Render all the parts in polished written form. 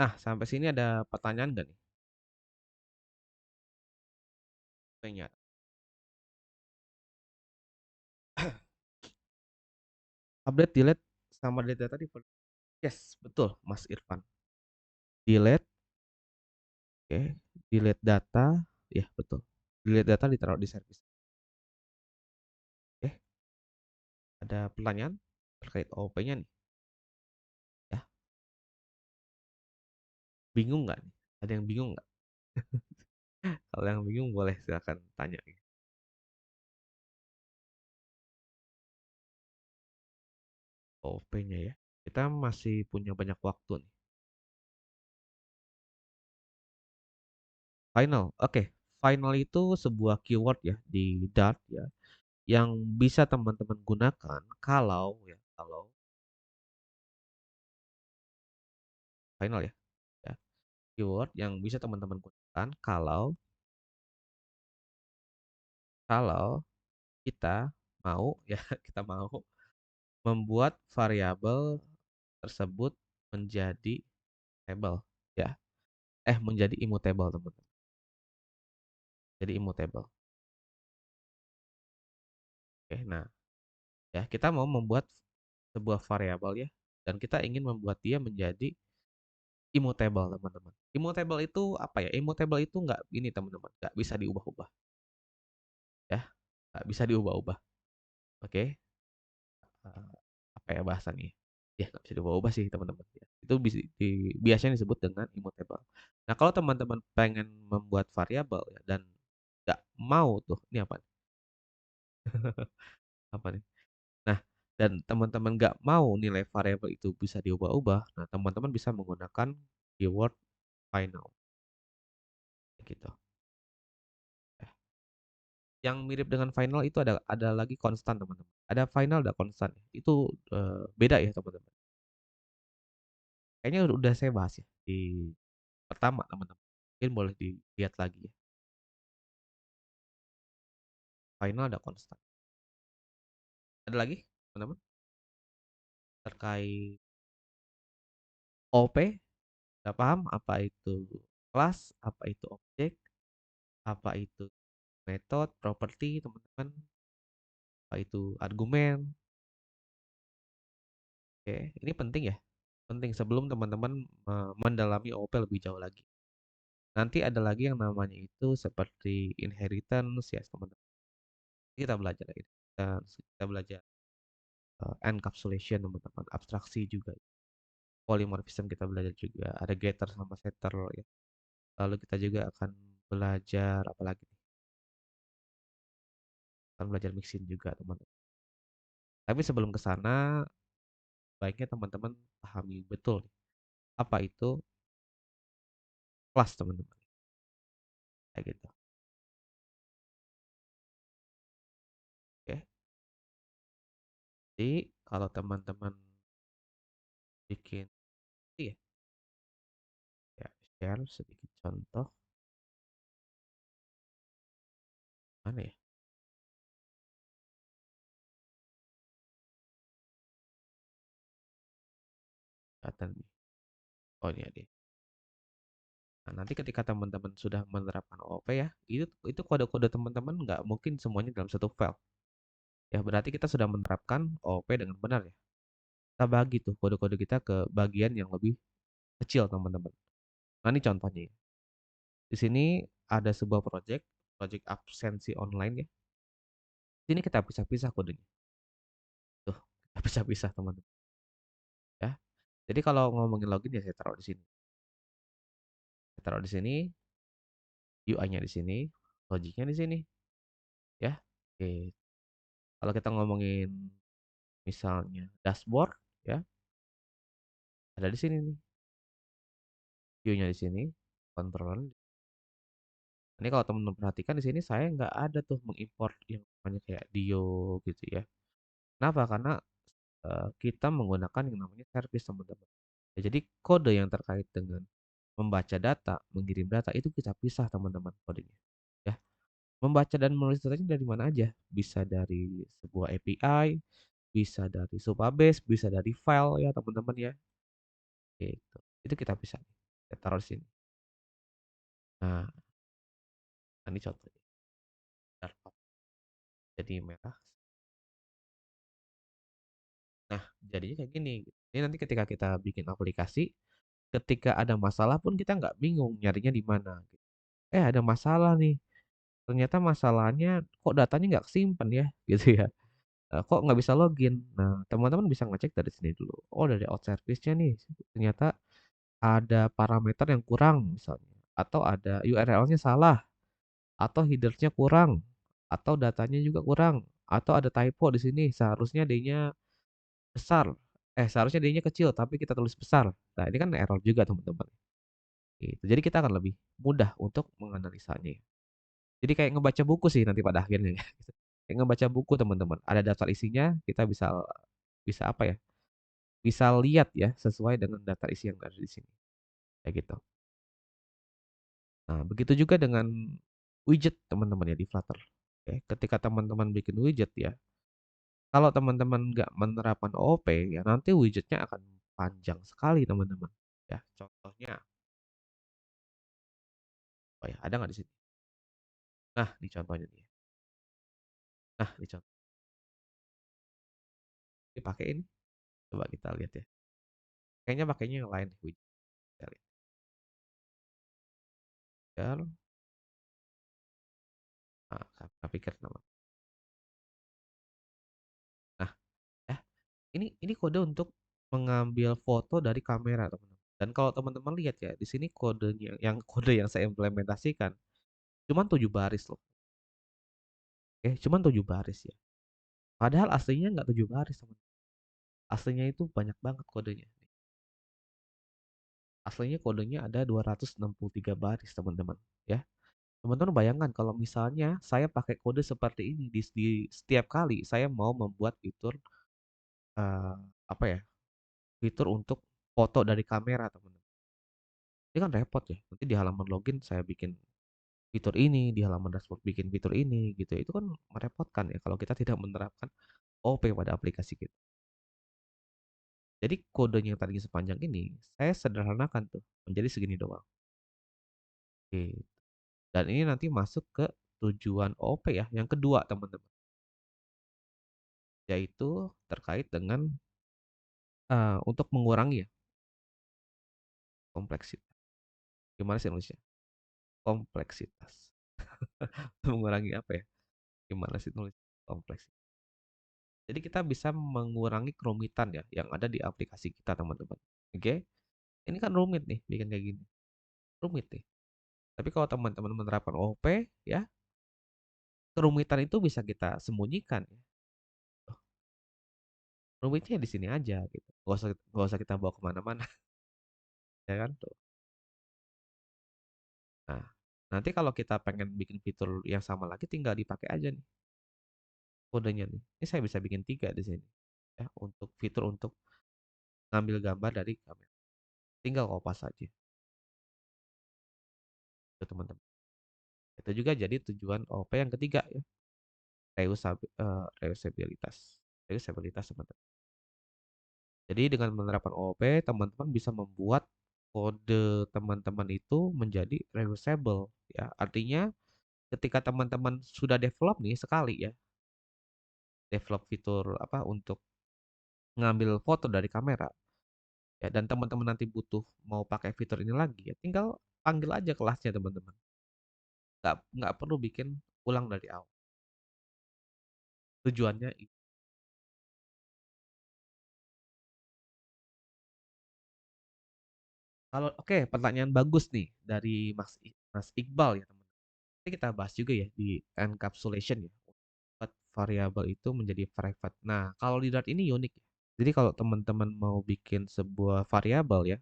Nah, sampai sini ada pertanyaan nggak nih? Kayaknya. Update, delete, sama delete data di folder. Yes, betul, Mas Irfan. Delete, oke. Delete data, ya betul. Delete data ditaruh di service. Oke, ada pertanyaan terkait OOP-nya nih, ya. Bingung nggak nih? Ada yang bingung nggak? Kalau yang bingung boleh silakan tanya. OOP-nya ya. Kita masih punya banyak waktu nih. Final, oke. Final itu sebuah keyword ya di Dart ya, yang bisa teman-teman gunakan kalau final ya, ya. Keyword yang bisa teman-teman gunakan kalau kita mau ya, kita mau membuat variabel tersebut menjadi table ya. Menjadi immutable, teman-teman. Jadi immutable. Oke, nah, ya kita mau membuat sebuah variabel ya, dan kita ingin membuat dia menjadi immutable, teman-teman. Immutable itu apa ya? Immutable itu nggak ini, teman-teman, nggak bisa diubah-ubah ya, nggak bisa diubah-ubah. Oke. Apa ya bahasannya? Ya nggak bisa diubah-ubah sih, teman-teman. Ya, itu biasanya disebut dengan immutable. Nah, kalau teman-teman pengen membuat variabel ya, dan nggak mau tuh, ini apa nih? Apa nih? Nah, dan teman-teman nggak mau nilai variabel itu bisa diubah-ubah, nah teman-teman bisa menggunakan keyword final, gitu. Ya. Yang mirip dengan final itu ada lagi konstan, teman-teman. Ada final, ada konstan. Itu beda ya, teman-teman. Kayaknya udah saya bahas ya di pertama, teman-teman. Mungkin boleh dilihat lagi ya. Final ada konstan. Ada lagi, teman-teman, terkait OP. Udah paham apa itu kelas, apa itu objek, apa itu method, properti, teman-teman, apa itu argumen. Oke, ini penting ya. Penting sebelum teman-teman mendalami OP lebih jauh lagi. Nanti ada lagi yang namanya itu seperti inheritance ya, teman-teman. Kita belajar inheritance, kita belajar encapsulation, teman-teman, abstraksi juga. Polymorphism kita belajar juga. Ada getter sama setter ya. Lalu kita juga akan belajar apa lagi nih? Akan belajar mixin juga, teman-teman. Tapi sebelum ke sana, baiknya teman-teman pahami betul nih, apa itu kelas, teman-teman. Kayak gitu. Oke. Jadi kalau teman-teman bikin ya, ya share sedikit contoh mana ya? Kelihatan nih. Oh ini ada. Nah, nanti ketika teman-teman sudah menerapkan OOP ya, itu kode-kode teman-teman nggak mungkin semuanya dalam satu file. Ya berarti kita sudah menerapkan OOP dengan benar ya. Kita bagi tuh kode-kode kita ke bagian yang lebih kecil, teman-teman. Nah, ini contohnya ya. Di sini ada sebuah project absensi online ya. Di sini kita pisah-pisah kodenya. Tuh, kita pisah-pisah, teman-teman. Ya. Jadi kalau ngomongin login ya saya taruh di sini. Saya taruh di sini, UI-nya di sini, logiknya di sini, ya. Oke. Kalau kita ngomongin misalnya dashboard, ya, ada di sini nih. View-nya di sini, controller. Ini kalau teman-teman perhatikan di sini saya nggak ada tuh mengimport yang namanya kayak Dio gitu ya. Kenapa? Karena kita menggunakan yang namanya service, teman-teman. Ya, jadi kode yang terkait dengan membaca data, mengirim data itu kita pisah, teman-teman, kodenya. Ya, membaca dan menulis datanya dari mana aja? Bisa dari sebuah API, bisa dari Supabase, bisa dari file ya, teman-teman ya. Gitu. Itu kita pisah. Saya taruh di sini. Nah, ini contohnya. Dark jadi merah. Nah, jadinya kayak gini. Ini nanti ketika kita bikin aplikasi, ketika ada masalah pun kita nggak bingung nyarinya di mana. Ada masalah nih. Ternyata masalahnya kok datanya nggak kesimpan ya, gitu ya. Kok nggak bisa login. Nah, teman-teman bisa ngecek dari sini dulu. Oh, dari out service-nya nih, ternyata ada parameter yang kurang misalnya, atau ada URL-nya salah, atau header-nya kurang, atau datanya juga kurang, atau ada typo di sini, seharusnya D-nya besar, seharusnya D-nya kecil tapi kita tulis besar. Nah, ini kan error juga teman-teman, gitu. Jadi kita akan lebih mudah untuk menganalisanya ya. Jadi kayak ngebaca buku sih nanti pada akhirnya ya, gitu. Kayak ngebaca buku teman-teman, ada daftar isinya, kita bisa bisa apa ya, bisa lihat ya sesuai dengan daftar isi yang ada di sini, kayak gitu. Nah, begitu juga dengan widget teman-teman ya di Flutter. Oke, ketika teman-teman bikin widget ya, kalau teman-teman nggak menerapkan OOP ya nanti widgetnya akan panjang sekali teman-teman. Ya, contohnya, oh ya ada nggak di sini? Nah, di contohnya nih. Nah, di contoh dipakai ini. Coba kita lihat ya. Kayaknya pakainya yang lain widget. Kita lihat. Share. Nah, saya pikir nama. Nah, ya ini kode untuk mengambil foto dari kamera teman-teman. Dan kalau teman-teman lihat ya, di sini kodenya yang kode yang saya implementasikan cuman 7 baris loh. Oke, cuman 7 baris ya. Padahal aslinya nggak 7 baris, teman. Aslinya itu banyak banget kodenya. Aslinya kodenya ada 263 baris, teman-teman, ya. Teman-teman bayangkan kalau misalnya saya pakai kode seperti ini di setiap kali saya mau membuat fitur eh, apa ya? Fitur untuk foto dari kamera, teman-teman. Ini kan repot ya. Nanti di halaman login saya bikin fitur ini, di halaman dashboard bikin fitur ini gitu. Itu kan merepotkan ya kalau kita tidak menerapkan OP pada aplikasi kita. Jadi kodenya yang tadinya sepanjang ini, saya sederhanakan tuh menjadi segini doang. Oke. Dan ini nanti masuk ke tujuan OP ya, yang kedua teman-teman, yaitu terkait dengan untuk mengurangi ya kompleksitas. Gimana sih Indonesia? Kompleksitas. Mengurangi apa ya? Gimana sih nulis kompleksitas? Jadi kita bisa mengurangi kerumitan ya yang ada di aplikasi kita teman-teman. Oke? Ini kan rumit nih bikin kayak gini. Rumit nih. Tapi kalau teman-teman menerapkan OP ya, kerumitan itu bisa kita sembunyikan ya. Rumitnya di sini aja gitu. Gak usah kita bawa kemana-mana, ya kan? Tuh. Nah, nanti kalau kita pengen bikin fitur yang sama lagi, tinggal dipakai aja nih kodenya nih. Ini saya bisa bikin 3 di sini. Ya, untuk fitur untuk ngambil gambar dari kamera. Tinggal kopas aja, itu teman-teman. Itu juga jadi tujuan OP yang ketiga ya, reusabilitas. Reusabilitas teman-teman. Jadi dengan menerapkan OOP, teman-teman bisa membuat kode teman-teman itu menjadi reusable ya. Artinya ketika teman-teman sudah develop nih sekali ya, develop fitur apa untuk ngambil foto dari kamera ya dan teman-teman nanti butuh mau pakai fitur ini lagi ya, tinggal panggil aja kelasnya teman-teman. Nggak perlu bikin ulang dari awal. Tujuannya kalau oke, pertanyaan bagus nih dari Mas Iqbal ya teman. Nanti kita bahas juga ya di encapsulation ya. Buat variabel itu menjadi private. Nah, kalau di Dart ini unik ya. Jadi kalau teman-teman mau bikin sebuah variabel ya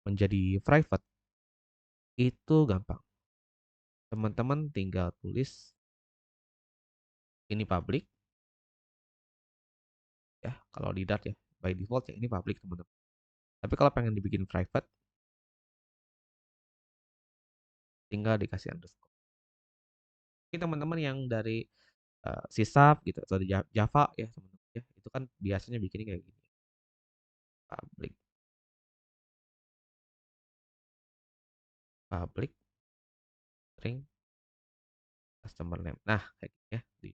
menjadi private itu gampang. Teman-teman tinggal tulis ini public ya. Kalau di Dart ya by default ya ini public teman-teman. Tapi kalau pengen dibikin private tinggal dikasih underscore. Ini teman-teman yang dari C# gitu atau di Java ya teman-teman ya. Itu kan biasanya bikinnya kayak gini. Public. public string customer name. Nah, kayak gini ya di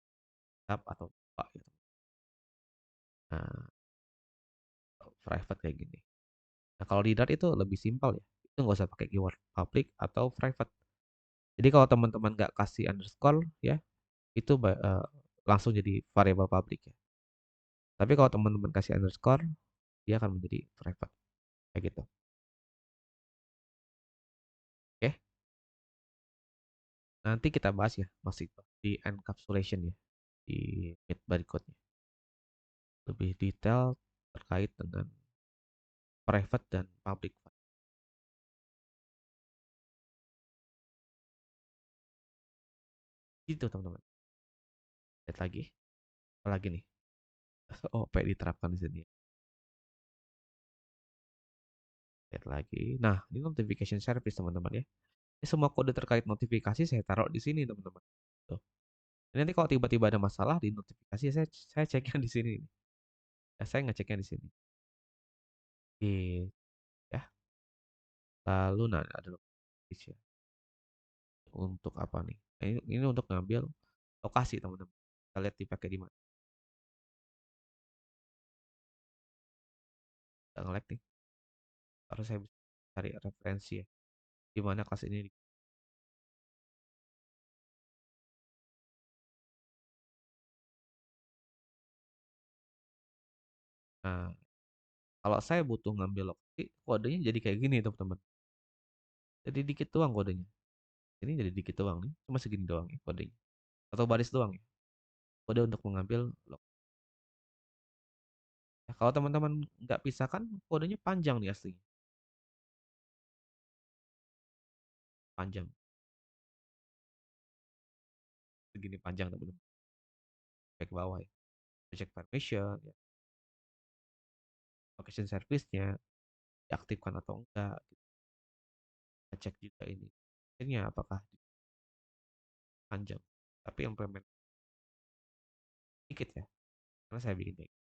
tab atau buka gitu. Nah, private kayak gini. Nah, kalau di Dart itu lebih simpel ya. Itu nggak usah pakai keyword public atau private. Jadi kalau teman-teman nggak kasih underscore ya, itu langsung jadi variable public ya. Tapi kalau teman-teman kasih underscore, dia akan menjadi private kayak gitu. Oke, nanti kita bahas ya masih di encapsulation ya di mid berikutnya. Lebih detail terkait dengan private dan public. Gitu teman-teman. Lihat lagi, apa lagi nih? OP diterapkan di sini. Lihat lagi. Nah, ini notification service teman-teman ya. Ini semua kode terkait notifikasi saya taruh di sini teman-teman. Tuh. Nanti kalau tiba-tiba ada masalah di notifikasi saya ceknya di sini. Ya, saya ngeceknya di sini. Oke, ya. Lalu nah ada notifikasi ya. Untuk apa nih? Nah, ini untuk ngambil lokasi teman-teman. Kita lihat dipakai di mana. Kita nge nih. Harus saya bisa cari referensi ya. Di mana kelas ini. Nah, kalau saya butuh ngambil lokasi, kodenya jadi kayak gini teman-teman. Jadi dikit doang kodenya. Ini jadi dikit doang nih. Cuma segini doang ya kodenya. Atau baris doang ya. Kode untuk mengambil lokasi. Ya, kalau teman-teman nggak pisahkan, kodenya panjang nih aslinya. Panjang. Segini panjang teman-teman. Back bawah ya. Check permission, ya. Location service-nya diaktifkan atau enggak. Kita cek juga ini. Akhirnya apakah panjang. Tapi yang implement dikit ya. Karena saya bikin kayak gitu.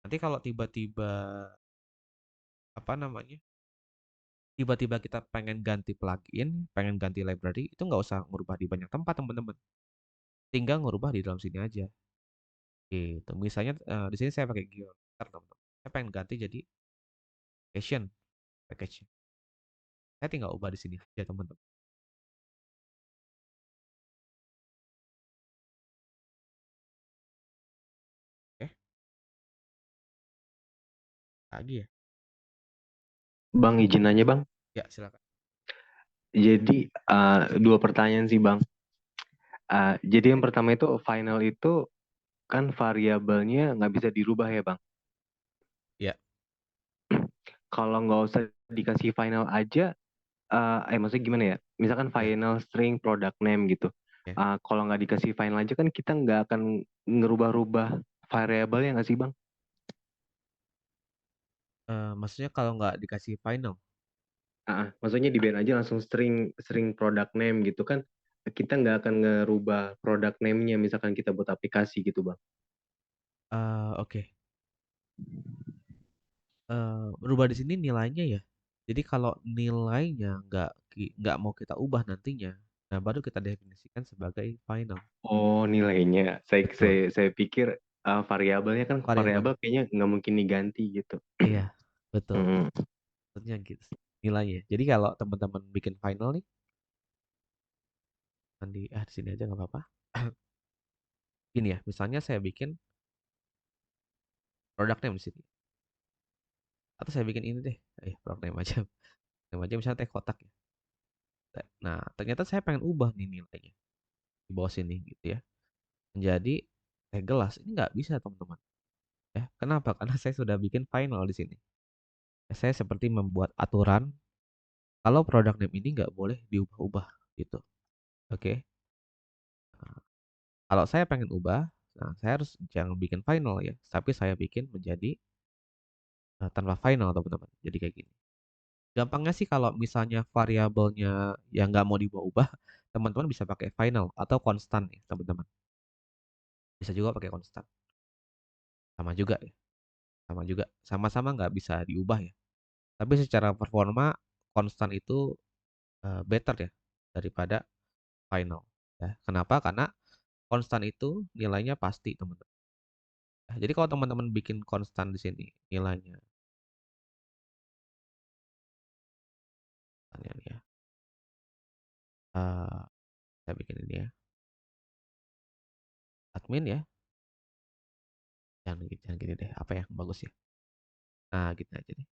Nanti kalau tiba-tiba apa namanya? Tiba-tiba kita pengen ganti plugin, pengen ganti library, itu nggak usah ngubah di banyak tempat teman-teman. Tinggal ngubah di dalam sini aja. Gitu. Misalnya di sini saya pakai Geometer teman-teman. Saya pengen ganti jadi Passion package. Saya tinggal ubah di sini aja teman-teman. Oke, lagi ya. Bang, izin nanya bang. Ya silakan. Jadi dua pertanyaan sih bang. Jadi yang pertama itu final itu kan variabelnya nggak bisa dirubah ya bang. Ya. Kalau nggak usah dikasih final aja, maksudnya gimana ya? Misalkan Ya. final string product name gitu. Ya. Kalau nggak dikasih final aja kan kita nggak akan ngerubah-rubah variabelnya nggak sih bang? Maksudnya kalau nggak dikasih final. Maksudnya dibiarin aja langsung string string product name gitu kan kita nggak akan ngerubah product name-nya misalkan kita buat aplikasi gitu bang. Oke. Berubah di sini nilainya ya. Jadi kalau nilainya nggak mau kita ubah nantinya, nah baru kita definisikan sebagai final. Oh, nilainya. Saya Betul. saya saya pikir variabelnya kan Variabel. variabel kayaknya nggak mungkin diganti gitu. Iya, betul. Hmm. Maksudnya gitu. Nilainya. Jadi kalau teman-teman bikin final nih, nanti di sini aja nggak apa-apa. Gini ya, misalnya saya bikin product name di sini. Atau saya bikin ini deh. Product name aja. Name aja misalnya teh kotak ya. Nah, ternyata saya pengen ubah nih nilainya di bawah sini gitu ya. Menjadi teh gelas. Ini nggak bisa teman-teman. Ya, kenapa? Karena saya sudah bikin final di sini. Ya, saya seperti membuat aturan kalau product name ini nggak boleh diubah-ubah gitu. Oke. Nah, kalau saya pengen ubah, nah saya harus jangan bikin final ya, tapi saya bikin menjadi tanpa final teman-teman. Jadi kayak gini. Gampangnya sih kalau misalnya variabelnya yang nggak mau diubah-ubah, teman-teman bisa pakai final atau konstan ya teman-teman. Bisa juga pakai konstan. Sama juga ya. Sama juga. Sama-sama nggak bisa diubah ya. Tapi secara performa konstan itu better ya daripada final ya. Kenapa? Karena konstan itu nilainya pasti teman-teman. Nah, jadi kalau teman-teman bikin konstan di sini nilainya, misalnya nih ya, eh, saya bikin ini ya, admin ya, jangan gini deh, apa yang bagus ya? Nah, gitu aja deh.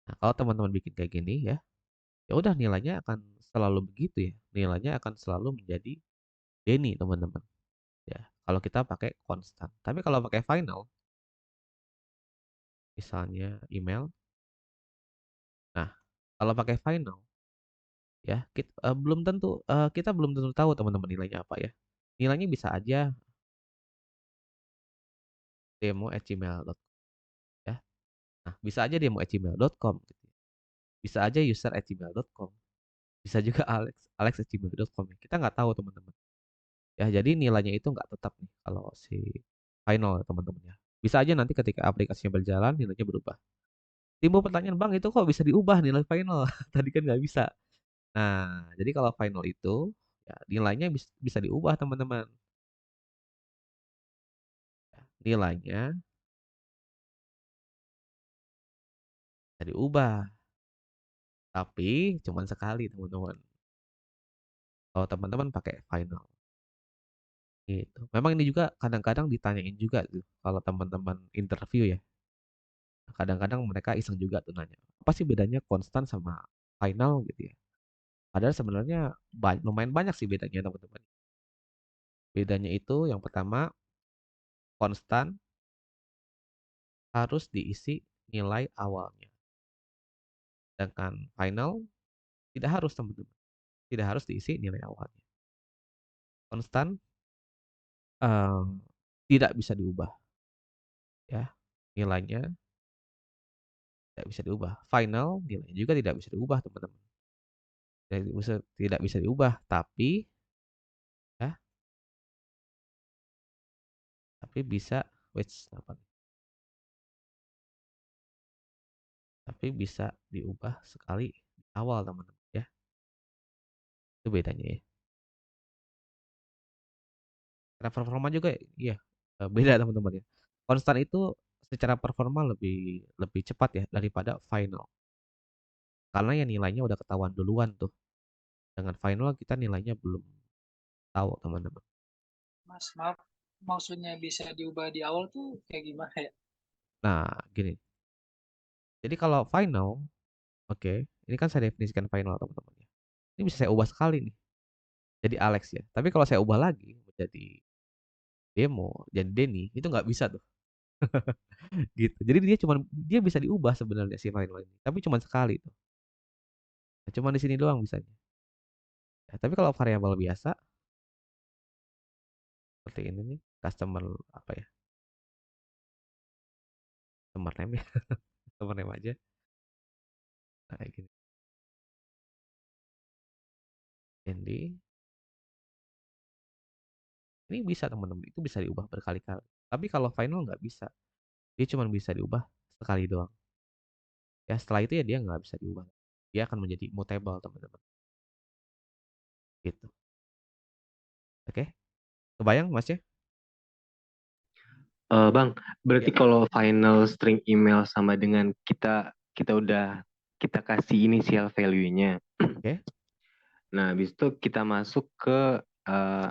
Nah, kalau teman-teman bikin kayak gini ya, ya udah nilainya akan selalu begitu ya. Nilainya akan selalu menjadi Denny teman-teman. Ya, kalau kita pakai konstan. Tapi kalau pakai final, misalnya email. Nah, kalau pakai final ya, belum tentu kita belum tentu tahu teman-teman nilainya apa ya. Nilainya bisa aja demo@gmail.com ya. Nah, bisa aja demo@gmail.com gitu. Bisa aja user@gmail.com. Bisa juga alex@gmail.com. Kita nggak tahu teman-teman. Ya, jadi nilainya itu nggak tetap nih kalau si final teman-teman ya. Bisa aja nanti ketika aplikasinya berjalan nilainya berubah. Timbul pertanyaan, Bang, itu kok bisa diubah nilai final? Tadi kan nggak bisa. Nah, jadi kalau final itu ya nilainya bisa diubah teman-teman. Ya, nilainya bisa diubah, tapi cuma sekali teman-teman. Kalau teman-teman pakai final gitu. Memang ini juga kadang-kadang ditanyain juga tuh kalau teman-teman interview ya. Kadang-kadang mereka iseng juga tuh nanya, apa sih bedanya konstan sama final gitu ya. Padahal sebenarnya lumayan banyak sih bedanya teman-teman. Bedanya itu yang pertama konstan harus diisi nilai awalnya. Sedangkan final tidak harus teman-teman. Tidak harus diisi nilai awalnya. Konstan eh, tidak bisa diubah ya. Nilainya tidak bisa diubah. Final nilainya juga tidak bisa diubah teman-teman. Tidak bisa diubah. Ya, tapi bisa wait apa nih? Tapi bisa diubah sekali di awal teman-teman ya. Itu bedanya ya. Karena performa juga iya beda teman-teman ya. Konstan itu secara performa lebih lebih cepat ya daripada final. Karena ya nilainya udah ketahuan duluan tuh. Dengan final kita nilainya belum tahu teman-teman. Mas, maaf, maksudnya bisa diubah di awal tuh kayak gimana ya? Nah, gini. Jadi kalau final, oke, ini kan saya definisikan final teman-teman ya. Ini bisa saya ubah sekali nih. Jadi Alex ya. Tapi kalau saya ubah lagi menjadi demo, jadi Denny, itu nggak bisa tuh. Gitu. Jadi dia bisa diubah sebenarnya si final ini. Tapi cuma sekali tuh. Nah, cuma di sini doang bisanya. Ya, tapi kalau variabel biasa seperti ini nih, customer apa ya? Customer name ya, customer name aja. Nah, kayak gini. Andy, ini bisa teman-teman, itu bisa diubah berkali-kali. Tapi kalau final nggak bisa, dia cuma bisa diubah sekali doang. Ya setelah itu ya dia nggak bisa diubah. Dia akan menjadi mutable teman-teman. Gitu. Oke, kebayang mas ya? Bang, berarti Ya. kalau final string email sama dengan kita udah kita kasih initial value-nya. Oke, Nah, habis itu kita masuk uh,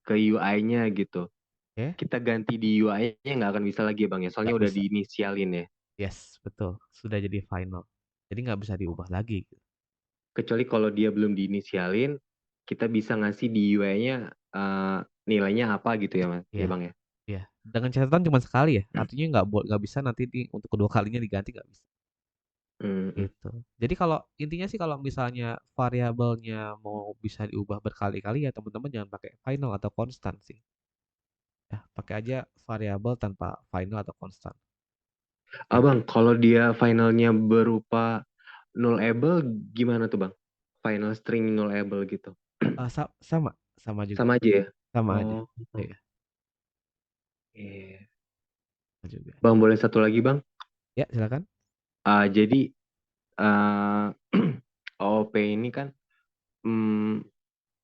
ke UI-nya gitu. oke, Kita ganti di UI-nya nggak akan bisa lagi ya Bang ya, soalnya nggak udah bisa. diinisialin ya. Yes, betul. Sudah jadi final. Jadi nggak bisa diubah lagi. Kecuali kalau dia belum diinisialin, kita bisa ngasih di UI-nya nilainya apa gitu ya Mas, ya Iya, Bang ya. iya. Dengan catatan cuma sekali ya. Artinya nggak bisa nanti untuk kedua kalinya diganti nggak bisa. Hmm, hmm. Gitu. Jadi kalau intinya sih kalau misalnya variabelnya mau bisa diubah berkali-kali ya teman-teman jangan pakai final atau konstan sih. Ya, pakai aja variabel tanpa final atau konstan. Gitu. Bang, kalau dia finalnya berupa nullable gimana tuh Bang? Final string nullable gitu. Sama, sama juga. Sama aja ya? Sama aja. Oh, Iya, oke. sama juga. Bang, boleh satu lagi Bang? Ya, silakan. Jadi uh, OOP ini kan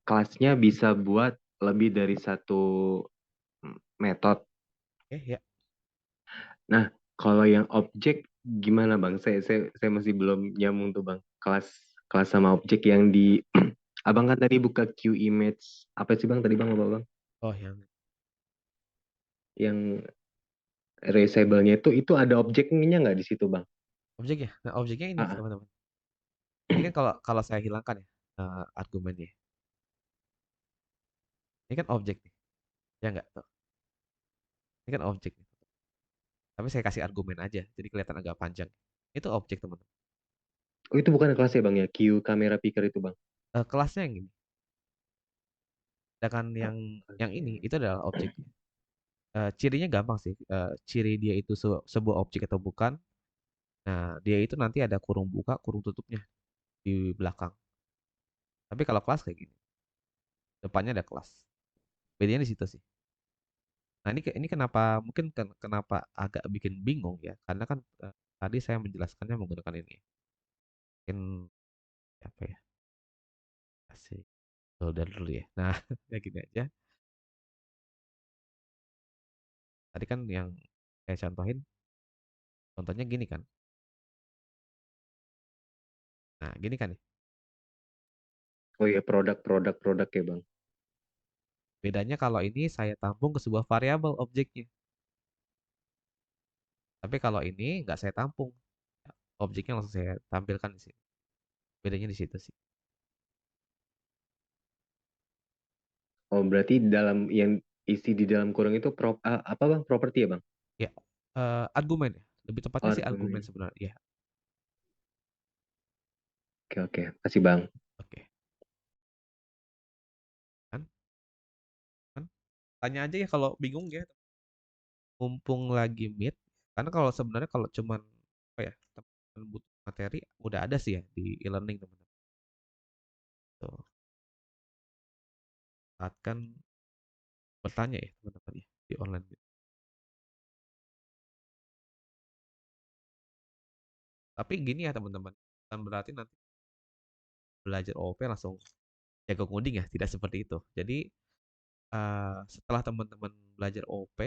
kelasnya bisa buat lebih dari satu metode. Ya. Nah, kalau yang objek gimana Bang? Saya masih belum nyambung tuh Bang. Kelas kelas sama objek yang di Abang kan tadi buka Q image. Apa sih Bang tadi Bang apa Bang? Oh, yang Yang reusable-nya itu ada objeknya nggak di situ Bang? objeknya. Nah, objeknya ini Ah, ah. teman-teman. Ini kan kalau kalau saya hilangkan ya argumennya. Ini kan objek nih. Ya enggak? Tuh. Ini kan objek nih. Tapi saya kasih argumen aja, jadi kelihatan agak panjang. Itu objek teman-teman. Oh, itu bukan kelasnya Bang ya? Q camera picker itu Bang. Kelasnya yang ini. Sedangkan Oh, yang ini kelasnya. itu adalah objeknya. Cirinya gampang sih. Ciri dia itu sebuah objek atau bukan. Nah, dia itu nanti ada kurung buka, kurung tutupnya di belakang. Tapi kalau kelas kayak gini, depannya ada kelas. Bedanya di situ sih. Nah, ini kenapa mungkin kenapa agak bikin bingung ya? Karena kan tadi saya menjelaskannya menggunakan ini. Mungkin apa ya? Kasih folder dulu ya. Nah, kayak gini aja. Tadi kan yang saya contohin, contohnya gini kan. Nah, gini kan nih. Oh iya, produk ya Bang. Bedanya kalau ini saya tampung ke sebuah variabel objeknya. Tapi kalau ini nggak saya tampung. Objeknya langsung saya tampilkan di sini. Bedanya di situ sih. Oh, berarti dalam yang isi di dalam kurung itu apa Bang? Properti ya Bang? Ya, argumen ya. Lebih Oh, tepatnya sih argumen argumen. sebenarnya. Ya, Oke, oke. Kasih Bang. oke. Kan? Kan? Tanya aja ya kalau bingung ya. Mumpung lagi meet. Karena kalau sebenarnya kalau cuman apa ya, teman butuh materi udah ada sih ya di e-learning teman-teman. Tuh, saat kan bertanya ya teman-teman ya di online. Tapi gini ya teman-teman, bukan berarti nanti belajar OOP langsung jago ngoding ya, tidak seperti itu. Jadi setelah teman-teman belajar OOP,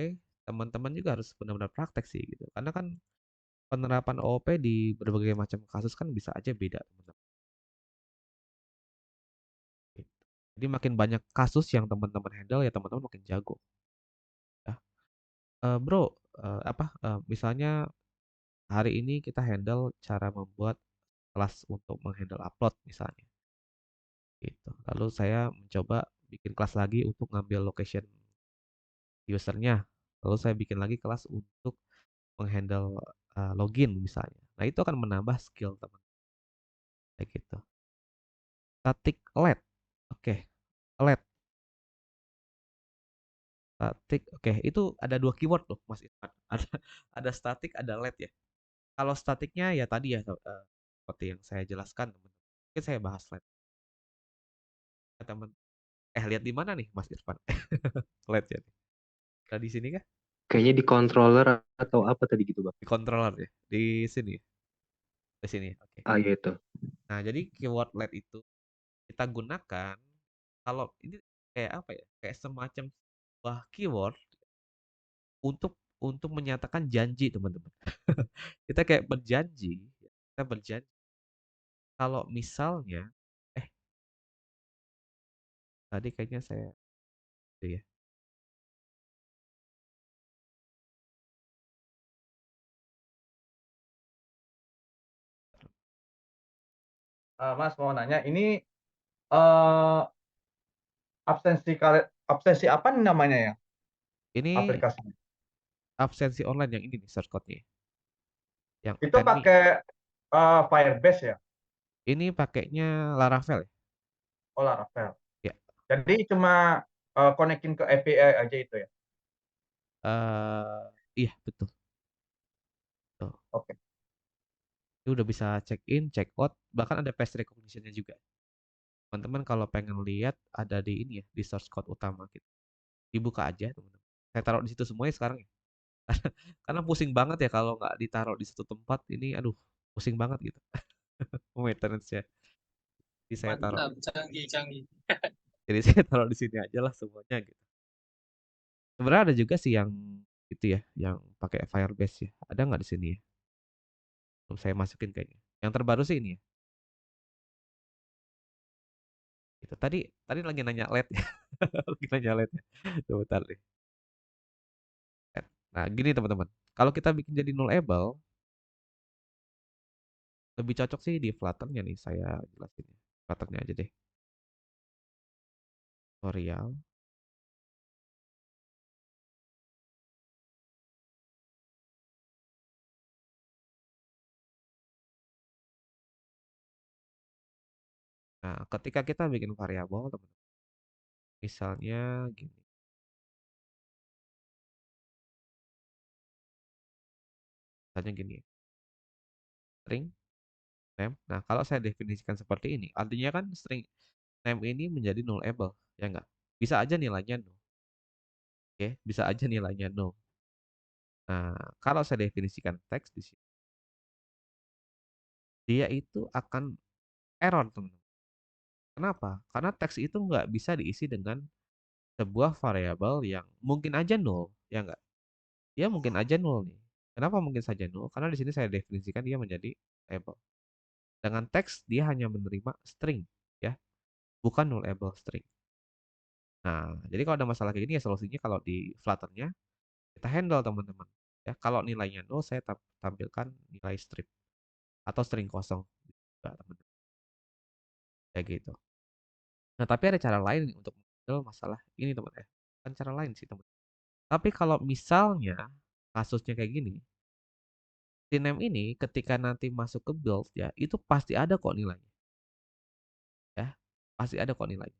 teman-teman juga harus benar-benar praktek sih gitu. Karena kan penerapan OOP di berbagai macam kasus kan bisa aja beda teman-teman. Gitu. Jadi makin banyak kasus yang teman-teman handle ya teman-teman makin jago. Ya. Bro, misalnya hari ini kita handle cara membuat kelas untuk menghandle upload misalnya. Gitu. Lalu saya mencoba bikin kelas lagi untuk ngambil location usernya. Lalu saya bikin lagi kelas untuk menghandle login misalnya. Nah, itu akan menambah skill teman kayak gitu. Static LED. Oke, LED. Static. Oke, itu ada dua keyword loh, Mas Irfan. Ada static, ada LED ya. Kalau statiknya ya tadi ya seperti yang saya jelaskan, teman. Mungkin saya bahas LED. Teman. Lihat di mana nih, Mas Irfan? LED ya. Ada di sini kah? Kayaknya di controller atau apa tadi gitu Bang? Di controller ya. Di sini. Di sini. Oke. Ah, iya itu. Nah, jadi keyword LED itu kita gunakan kalau ini kayak apa ya? Kayak semacam sebuah keyword untuk menyatakan janji, teman-teman. Kita kayak berjanji, kita berjanji kalau misalnya eh tadi kayaknya saya itu ya. Mas mau nanya, ini eh, absensi apa nih namanya ya Ini aplikasinya? absensi online yang ini nih source code-nya. Yang Itu Tenmi. pakai Firebase ya, Ini pakainya Laravel ya. oh Laravel. Ya. Jadi cuma konekin ke API aja itu ya. Iya, betul. Tuh. Oke. Itu udah bisa check in, check out, bahkan ada face recognition-nya juga. Teman-teman kalau pengen lihat ada di ini ya, di source code utama gitu. Dibuka aja, teman-teman. Saya taruh di situ semuanya sekarang ya. Karena pusing banget ya kalau nggak ditaruh di satu tempat ini, aduh, pusing banget gitu. Maintenance-nya. Jadi saya taruh Mantap, canggih. jadi saya taruh di sini aja lah semuanya gitu. Sebenarnya ada juga sih yang itu ya, yang pakai Firebase ya. Ada nggak di sini ya? Belum saya masukin kayaknya. Yang terbaru sih ini ya. Gitu. Tadi tadi lagi nanya LED ya. Lagi nanya LED ya. Sebentar deh. Nah, gini teman-teman. Kalau kita bikin jadi nullable, lebih cocok sih di Flutter-nya nih. Saya jelasin ya. Flutter-nya aja deh. Tutorial. Nah, ketika kita bikin variabel, teman-teman. Misalnya gini. Misalnya gini ya. String name. Nah, kalau saya definisikan seperti ini, artinya kan string name ini menjadi nullable, ya enggak? Bisa aja nilainya null. Oke, bisa aja nilainya null. Nah, kalau saya definisikan teks di sini, dia itu akan error, teman-teman. Kenapa? Karena teks itu nggak bisa diisi dengan sebuah variabel yang mungkin aja null, ya enggak? Dia mungkin aja null nih. Kenapa mungkin saja null? Karena di sini saya definisikan dia menjadi label. Dengan teks dia hanya menerima string, ya, bukan nullable string. Nah, jadi kalau ada masalah kayak gini ya solusinya kalau di Flutter-nya kita handle teman-teman. Ya, kalau nilainya null saya tampilkan nilai strip atau string kosong juga teman-teman. Kayak gitu. Nah, tapi ada cara lain untuk handle masalah ini teman ya. Kan cara lain sih teman. Tapi kalau misalnya kasusnya kayak gini, si name ini ketika nanti masuk ke build ya, itu pasti ada kok nilainya. Ya, pasti ada kok nilainya.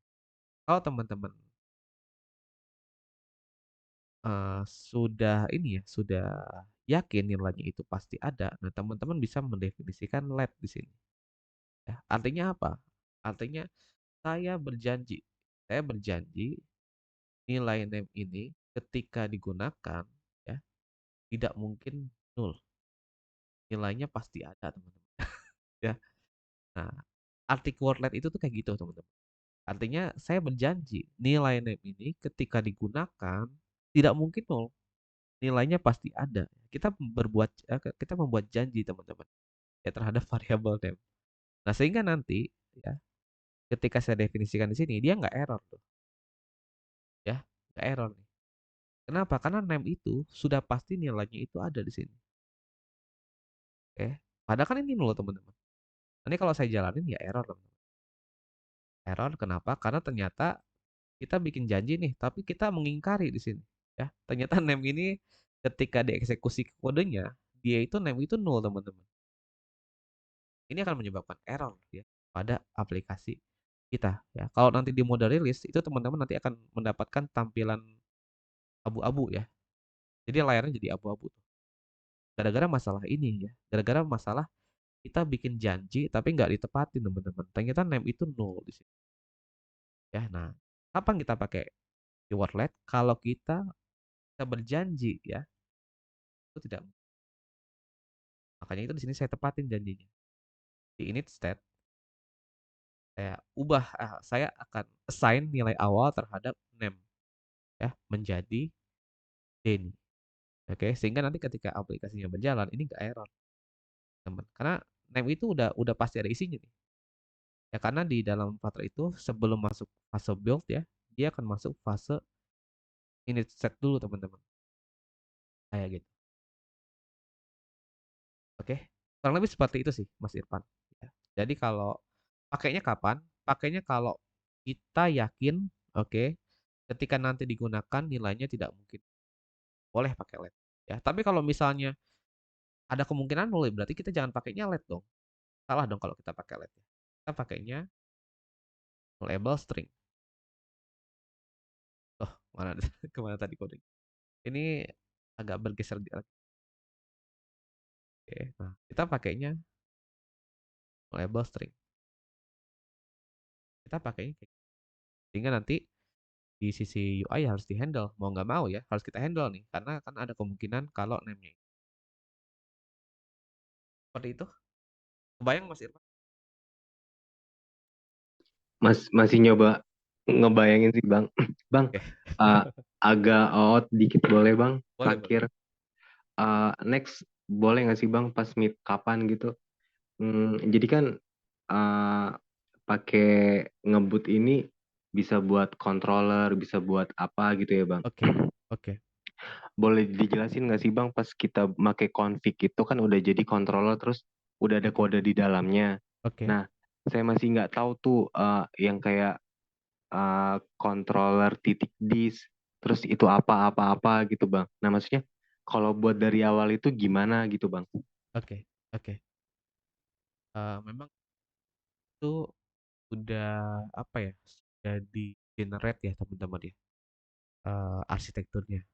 Kalau teman-teman sudah ini ya, sudah yakin nilainya itu pasti ada, nah teman-teman bisa mendefinisikan let di sini. Ya, artinya apa? Artinya saya berjanji nilai name ini ketika digunakan ya tidak mungkin nol. Nilainya pasti ada teman-teman. Ya. Nah, arti keyword let itu tuh kayak gitu teman-teman. Artinya saya berjanji nilai name ini ketika digunakan tidak mungkin nol. Nilainya pasti ada. Kita membuat janji teman-teman ya terhadap variabel name. Nah, sehingga nanti ya ketika saya definisikan di sini dia nggak error tuh. Ya, nggak error nih. Kenapa? Karena name itu sudah pasti nilainya itu ada di sini. Oke. Padahal kan ini nol teman-teman. Nanti kalau saya jalanin ya error teman-teman. Error kenapa? Karena ternyata kita bikin janji nih, tapi kita mengingkari di sini. Ya, ternyata name ini ketika dieksekusi kodenya, dia itu name itu nol teman-teman. Ini akan menyebabkan error ya pada aplikasi kita ya. Kalau nanti di mode rilis itu teman-teman nanti akan mendapatkan tampilan abu-abu ya. Jadi layarnya jadi abu-abu tuh. Gara-gara masalah ini ya. Gara-gara masalah kita bikin janji tapi nggak ditepatin teman-teman. Ternyata name itu nol di sini. Ya, nah, kapan kita pakai keyword let? Kalau kita berjanji ya, itu tidak. Makanya itu di sini saya tepatin janjinya. Di init state saya akan assign nilai awal terhadap name ya menjadi Denny. Oke, sehingga nanti ketika aplikasinya berjalan ini nggak error, teman. Karena name itu udah pasti ada isinya nih. Ya karena di dalam Flutter itu sebelum masuk fase build ya, dia akan masuk fase init set dulu teman-teman. Kayak gitu. Oke. Kurang lebih seperti itu sih Mas Irfan. Ya. Jadi kalau pakainya kapan? Pakainya kalau kita yakin, oke, ketika nanti digunakan nilainya tidak mungkin. Boleh pakai LED. Ya, tapi kalau misalnya ada kemungkinan nol, berarti kita jangan pakainya LED dong. Salah dong kalau kita pakai LED. Kita pakainya label string. Oh, mana kemana tadi coding? Ini agak bergeser di Oke, nah kita pakainya label string. Kita pakainya kayak gitu. Sehingga nanti di sisi UI harus di-handle. Mau nggak mau ya, harus kita handle nih. Karena kan ada kemungkinan kalau name-nya seperti itu. Kebayang Mas Irfan? masih nyoba ngebayangin sih Bang. Bang, Oke, uh, agak out dikit boleh Bang? boleh boleh. Terakhir, next boleh nggak sih Bang pas meet kapan gitu? Jadi kan uh, pakai ngebut ini bisa buat controller, bisa buat apa gitu ya Bang? Oke, oke, Boleh dijelasin nggak sih Bang pas kita pakai config itu kan udah jadi controller terus udah ada kode di dalamnya. oke, Nah, saya masih nggak tahu tuh yang kayak controller titik dis terus itu apa-apa-apa gitu Bang. Nah, maksudnya kalau buat dari awal itu gimana gitu Bang? oke, oke. Memang itu udah apa ya? Sudah di generate ya teman-teman ya. Arsitekturnya.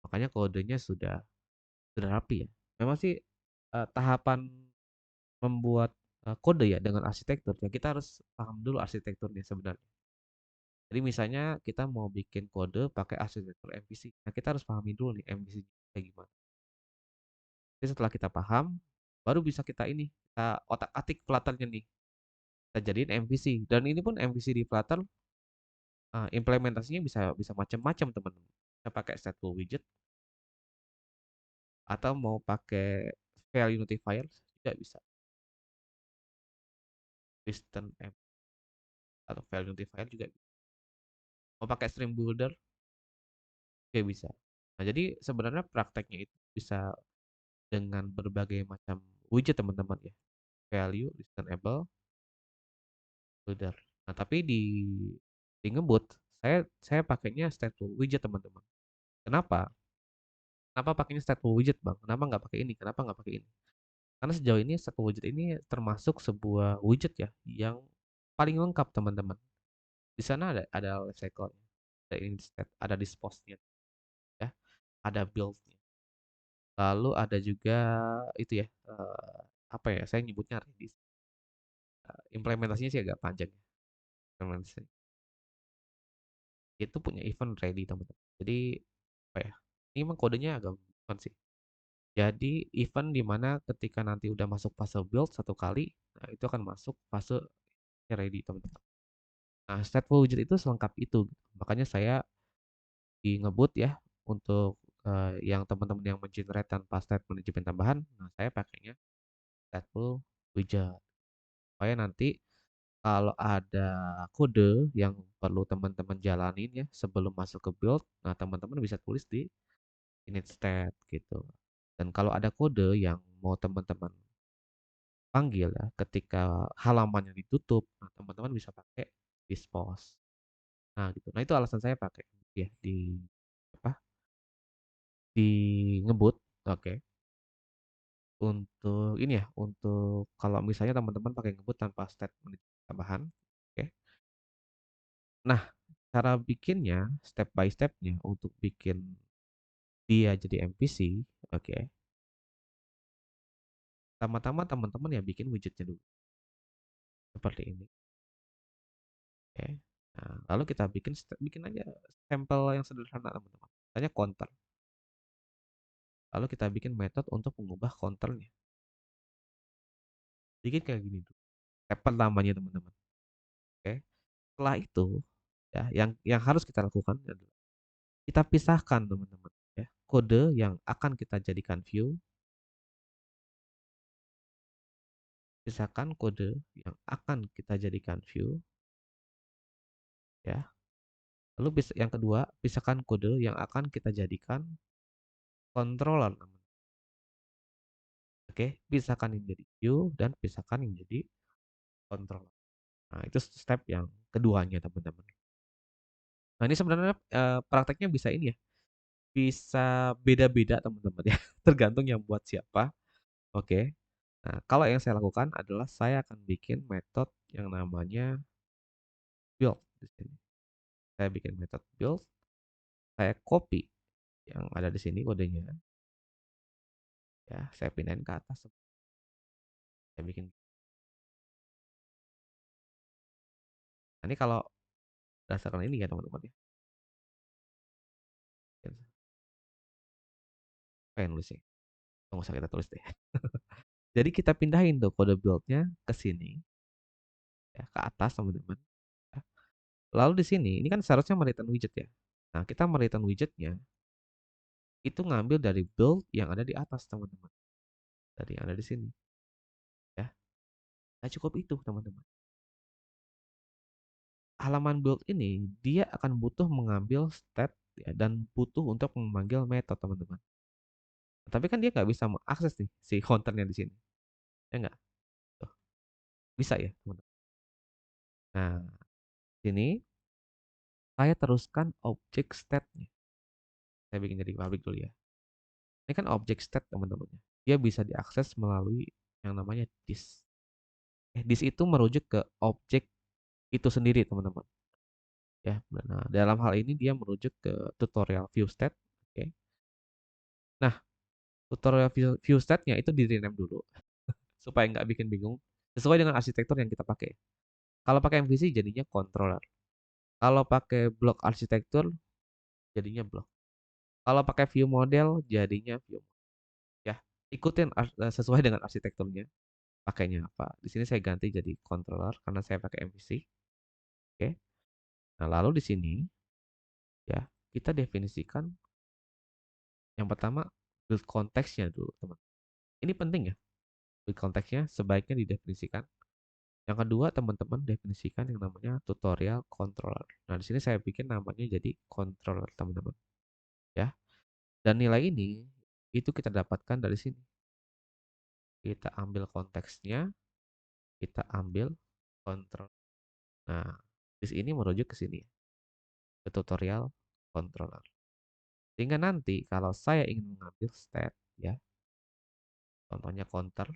Makanya kodenya sudah rapi ya. Memang sih tahapan membuat kode ya dengan arsitektur ya kita harus paham dulu arsitekturnya sebenarnya. Jadi misalnya kita mau bikin kode pakai arsitektur MVC. Nah, kita harus pahami dulu nih MVC kayak gimana. Jadi setelah kita paham, baru bisa kita ini, kita otak-atik Flutter-nya nih. Kita jadiin MVC. Dan ini pun MVC di Flutter implementasinya bisa bisa macam-macam, teman-teman. Kita pakai stateful widget atau mau pakai value notifier juga bisa. Piston M atau value notifier juga bisa. Mau pakai stream builder juga bisa. Nah, jadi sebenarnya prakteknya itu bisa dengan berbagai macam widget teman-teman ya. Value, listenable, builder. Nah, tapi di Ngebut saya pakainya stateful widget teman-teman. Kenapa? Kenapa pakainya stateful widget bang? Kenapa nggak pakai ini? Kenapa nggak pakai ini? Karena sejauh ini stateful widget ini termasuk sebuah widget ya yang paling lengkap teman-teman. Di sana ada life cycle, ada instead, ada dispose-nya, ya, ada build-nya. Lalu ada juga itu ya, apa ya? Saya nyebutnya Redis. Implementasinya sih agak panjang ya. Implementasi. Itu punya event ready teman-teman. Jadi apa ya? Ini memang kodenya agak bukan sih. Jadi event di mana ketika nanti udah masuk fase build satu kali, nah itu akan masuk fase ready teman-teman. Nah, stateful widget itu selengkap itu. Makanya saya di ngebut ya untuk yang teman-teman yang mengenerate tanpa state manajemen tambahan, nah saya pakainya stateful widget. Supaya nanti kalau ada kode yang perlu teman-teman jalanin ya sebelum masuk ke build, nah teman-teman bisa tulis di init state gitu. Dan kalau ada kode yang mau teman-teman panggil ya ketika halamannya ditutup, nah teman-teman bisa pakai dispose. Nah gitu. Nah itu alasan saya pakai ya di apa? Di ngebut. Oke. Untuk ini ya, untuk kalau misalnya teman-teman pakai ngebut tanpa state tambahan, oke. Nah, cara bikinnya step by stepnya untuk bikin dia jadi MVC, oke. Pertama-tama teman-teman ya bikin widgetnya dulu seperti ini, oke. Nah, lalu kita bikin aja sampel yang sederhana teman-teman. Misalnya counter. Lalu kita bikin metode untuk mengubah counternya. Bikin kayak gini dulu. Step pertamanya teman-teman, oke. Setelah itu ya yang harus kita lakukan adalah kita pisahkan teman-teman ya kode yang akan kita jadikan view, pisahkan kode yang akan kita jadikan view ya. Lalu yang kedua, pisahkan kode yang akan kita jadikan controller. Oke, pisahkan yang jadi view dan pisahkan yang jadi controller. Nah, itu step yang keduanya, teman-teman. Nah, ini sebenarnya prakteknya bisa ini ya. Bisa beda-beda, teman-teman ya. Tergantung yang buat siapa. Oke. Nah, kalau yang saya lakukan adalah saya akan bikin metode yang namanya build di sini. Saya bikin metode build, saya copy yang ada di sini kodenya. Ya, saya pindahin ke atas. Saya bikin. Nah, ini kalau berdasarkan ini ya teman-teman ya. Pengen nulis ya. Nggak usah kita tulis deh. Jadi kita pindahin tuh kode buildnya ke sini. Ya, ke atas teman-teman. Lalu di sini, ini kan seharusnya me-return widget ya. Nah, kita me-return widgetnya itu ngambil dari build yang ada di atas, teman-teman. Dari yang ada di sini, ya. Nah, cukup itu, teman-teman. Halaman build ini, dia akan butuh mengambil state ya, dan butuh untuk memanggil method, teman-teman. Tapi kan dia nggak bisa mengakses nih si counternya di sini. Ya nggak? Tuh, bisa ya, teman-teman. Nah, sini saya teruskan objek state-nya. Saya bikin jadi public dulu ya. Ini kan objek state, teman-teman. Dia bisa diakses melalui yang namanya this. This itu merujuk ke objek itu sendiri, teman-teman. Ya, nah, dalam hal ini dia merujuk ke tutorial view state. Oke. Nah, tutorial view state-nya itu di rename dulu supaya nggak bikin bingung sesuai dengan arsitektur yang kita pakai. Kalau pakai MVC jadinya controller. Kalau pakai block arsitektur jadinya block. Kalau pakai view model jadinya view. Ya, ikutin sesuai dengan arsitekturnya. Pakainya apa? Di sini saya ganti jadi controller karena saya pakai MVC. Oke. Nah, lalu di sini ya, kita definisikan yang pertama build konteksnya dulu, teman. Ini penting ya. Build konteksnya sebaiknya didefinisikan. Yang kedua, teman-teman definisikan yang namanya tutorial controller. Nah, di sini saya bikin namanya jadi controller, teman-teman. Ya. Dan nilai ini itu kita dapatkan dari sini. Kita ambil konteksnya, kita ambil control. Nah, di sini merujuk ke sini, ke tutorial controller. Sehingga nanti kalau saya ingin mengambil state, ya, contohnya counter,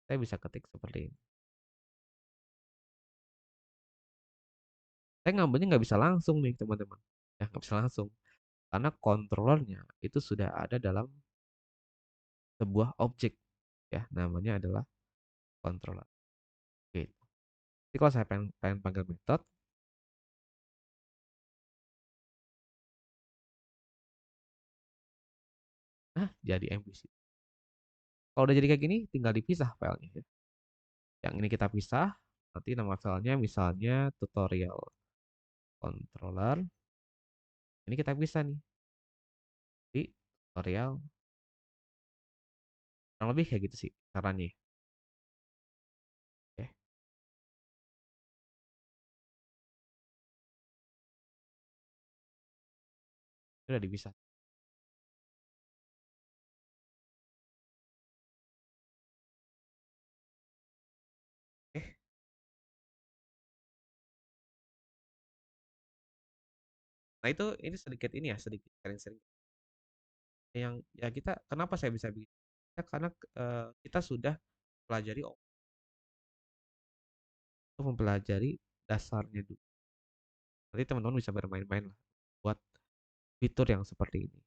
saya bisa ketik seperti ini. Saya ngambilnya nggak bisa langsung nih, teman-teman. Ya, nggak bisa langsung. Karena controllernya itu sudah ada dalam sebuah objek, ya, namanya adalah controller. Gitu. Jadi kalau saya pengen panggil method, nah, jadi MVC. Kalau udah jadi kayak gini, tinggal dipisah filenya. Ya. Yang ini kita pisah, nanti nama filenya misalnya tutorial controller. Ini kita pisah nih di tutorial. Kurang lebih kayak gitu sih caranya. Oke, sudah dipisah. Oke. Nah itu ini sedikit ini ya, sedikit sering-sering. Yang ya kita kenapa saya bisa bikin? Ya, karena kita sudah pelajari mempelajari dasarnya dulu. Nanti teman-teman bisa bermain-main lah buat fitur yang seperti ini.